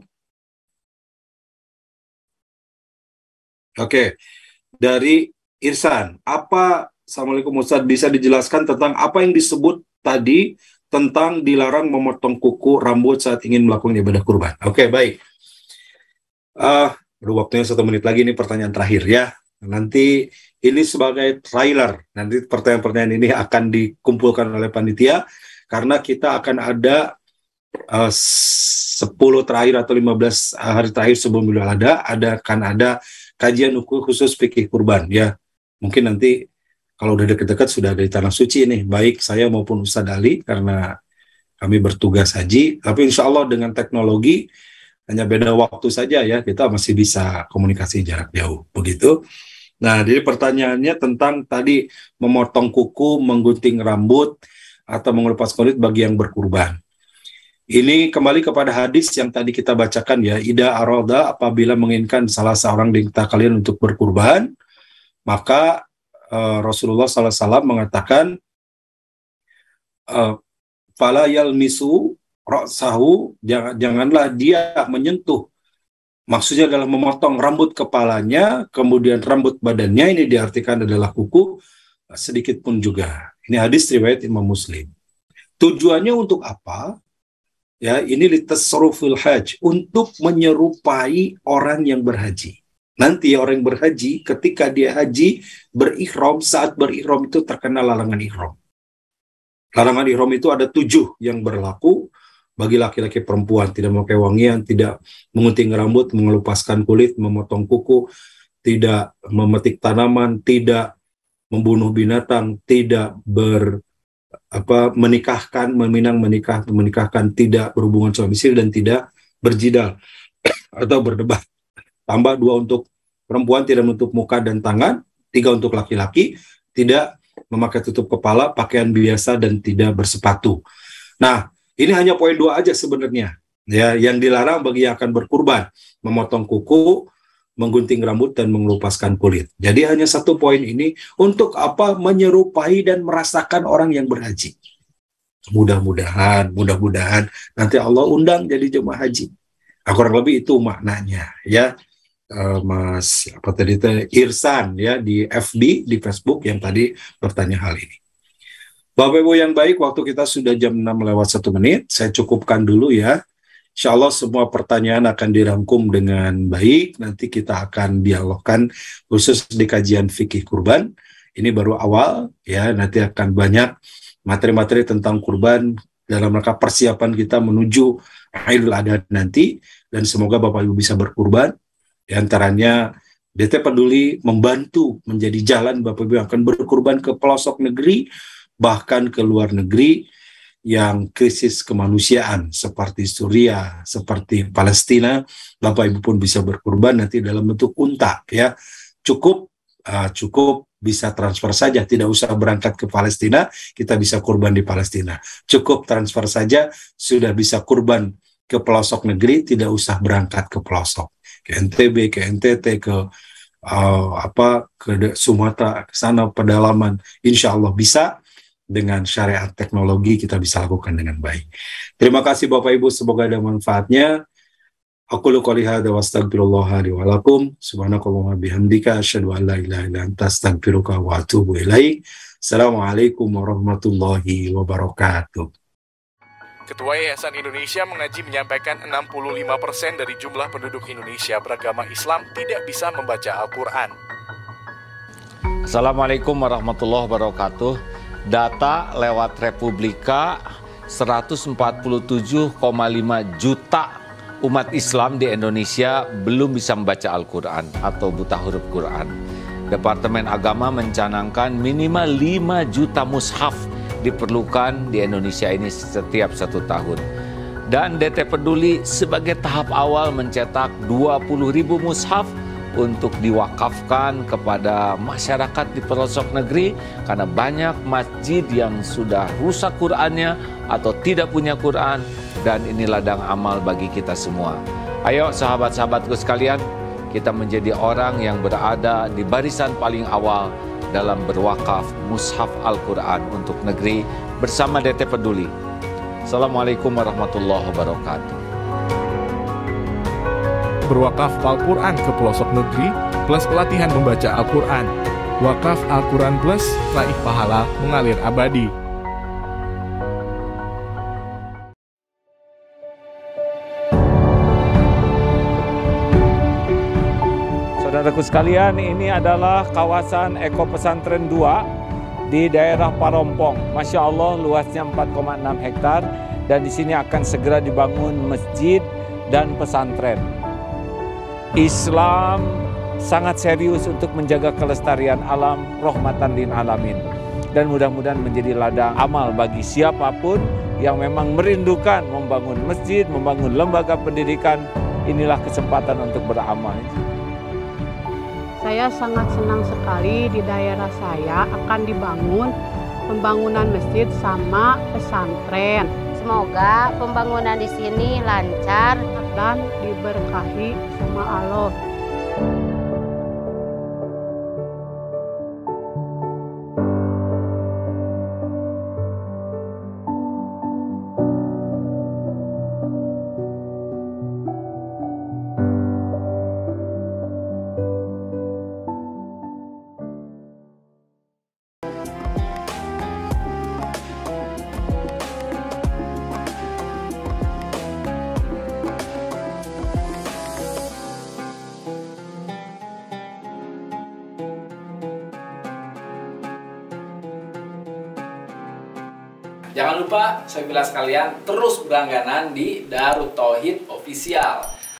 Oke, dari Irsan. Assalamualaikum Ustaz, bisa dijelaskan tentang apa yang disebut tadi tentang dilarang memotong kuku rambut saat ingin melakukan ibadah kurban? Oke, baik. Waktunya 1 menit lagi, ini pertanyaan terakhir, ya. Nanti ini sebagai trailer. Nanti pertanyaan-pertanyaan ini akan dikumpulkan oleh panitia, karena kita akan ada 10 terakhir atau 15 hari terakhir sebelum Idul Adha, akan ada kajian khusus fikih kurban, ya. Mungkin nanti kalau udah dekat-dekat sudah ada di Tanah Suci nih, baik saya maupun Ustadz Ali, karena kami bertugas haji. Tapi insya Allah dengan teknologi, hanya beda waktu saja, ya, kita masih bisa komunikasi jarak jauh, begitu. Nah, jadi pertanyaannya tentang tadi memotong kuku, menggunting rambut, atau mengelupas kulit bagi yang berkurban. Ini kembali kepada hadis yang tadi kita bacakan, ya. Ida aroda, apabila menginginkan salah seorang di antara kalian untuk berkurban, maka Rasulullah SAW mengatakan, fala yalmisu ra'sahu, janganlah dia menyentuh, maksudnya adalah memotong rambut kepalanya, kemudian rambut badannya, ini diartikan adalah kuku, sedikit pun juga. Ini hadis riwayat Imam Muslim. Tujuannya untuk apa? Ya, ini litasarrufil hajj, untuk menyerupai orang yang berhaji. Nanti orang yang berhaji, ketika dia haji, berihram, saat berihram itu terkena larangan ihram. Larangan ihram itu ada 7 yang berlaku bagi laki-laki perempuan: tidak memakai wangian, tidak mengunting rambut, mengelupaskan kulit, memotong kuku, tidak memetik tanaman, tidak membunuh binatang, tidak menikahkan, tidak berhubungan suami istri, dan tidak berjidal atau berdebat. Tambah 2 untuk perempuan, tidak menutup muka dan tangan. 3 untuk laki-laki, tidak memakai tutup kepala, pakaian biasa, dan tidak bersepatu. Nah, ini hanya poin 2 aja sebenarnya, ya, yang dilarang bagi yang akan berkurban: memotong kuku, menggunting rambut, dan mengelupaskan kulit. Jadi hanya 1 poin ini untuk apa? Menyerupai dan merasakan orang yang berhaji. Mudah-mudahan nanti Allah undang jadi jemaah haji. Kurang lebih itu maknanya, ya. Mas Irsan, ya, di FB, di Facebook yang tadi bertanya hal ini. Bapak Ibu yang baik, waktu kita sudah jam 6:01. Saya cukupkan dulu, ya. Insya Allah semua pertanyaan akan dirangkum dengan baik. Nanti kita akan dialogkan khusus di kajian fikih kurban. Ini baru awal, ya. Nanti akan banyak materi-materi tentang kurban dalam rangka persiapan kita menuju Idul Adha nanti. Dan semoga Bapak Ibu bisa berkurban. Di antaranya DT Peduli membantu menjadi jalan Bapak Ibu yang akan berkurban ke pelosok negeri, bahkan ke luar negeri yang krisis kemanusiaan seperti Suriah, seperti Palestina. Bapak Ibu pun bisa berkurban nanti dalam bentuk unta, ya. Cukup bisa transfer saja, tidak usah berangkat ke Palestina, kita bisa kurban di Palestina. Cukup transfer saja, sudah bisa kurban ke pelosok negeri, tidak usah berangkat ke pelosok, ke NTB, ke NTT, ke Sumatera, ke sana pedalaman. Insya Allah bisa. Dengan syariat teknologi kita bisa lakukan dengan baik. Terima kasih Bapak Ibu, semoga ada manfaatnya. Aqulu qouli hadza wa astaghfirullah li wa lakum. Subhanakallahumma bihamdika asyhadu an la ilaha illa anta astaghfiruka wa atubu ilaik. Assalamualaikum warahmatullahi wabarakatuh. Ketua Yayasan Indonesia Mengaji menyampaikan 65% dari jumlah penduduk Indonesia beragama Islam tidak bisa membaca Al-Quran. Assalamualaikum warahmatullahi wabarakatuh. Data lewat Republika 147,5 juta umat Islam di Indonesia belum bisa membaca Al-Quran atau buta huruf Quran. Departemen Agama mencanangkan minimal 5 juta mushaf diperlukan di Indonesia ini setiap 1 tahun. Dan DT Peduli sebagai tahap awal mencetak 20.000 mushaf untuk diwakafkan kepada masyarakat di pelosok negeri karena banyak masjid yang sudah rusak Qur'annya atau tidak punya Qur'an, dan ini ladang amal bagi kita semua. Ayo sahabat-sahabatku sekalian, kita menjadi orang yang berada di barisan paling awal dalam berwakaf mushaf Al-Quran untuk negeri bersama DT Peduli. Assalamualaikum warahmatullahi wabarakatuh. Berwakaf Al-Quran ke pelosok negeri plus pelatihan membaca Al-Quran. Wakaf Al-Quran plus raih pahala mengalir abadi. Saudaraku sekalian, ini adalah kawasan Eko Pesantren 2 di daerah Parompong. Masya Allah, luasnya 4,6 hektar dan di sini akan segera dibangun masjid dan pesantren. Islam sangat serius untuk menjaga kelestarian alam, rahmatan lil alamin. Dan mudah-mudahan menjadi ladang amal bagi siapapun yang memang merindukan membangun masjid, membangun lembaga pendidikan. Inilah kesempatan untuk beramal. Saya sangat senang sekali di daerah saya akan dibangun pembangunan masjid sama pesantren. Semoga pembangunan di sini lancar dan diberkahi sama Allah. Jangan lupa, saya bilang sekalian, terus berlangganan di Darut Tauhid Official.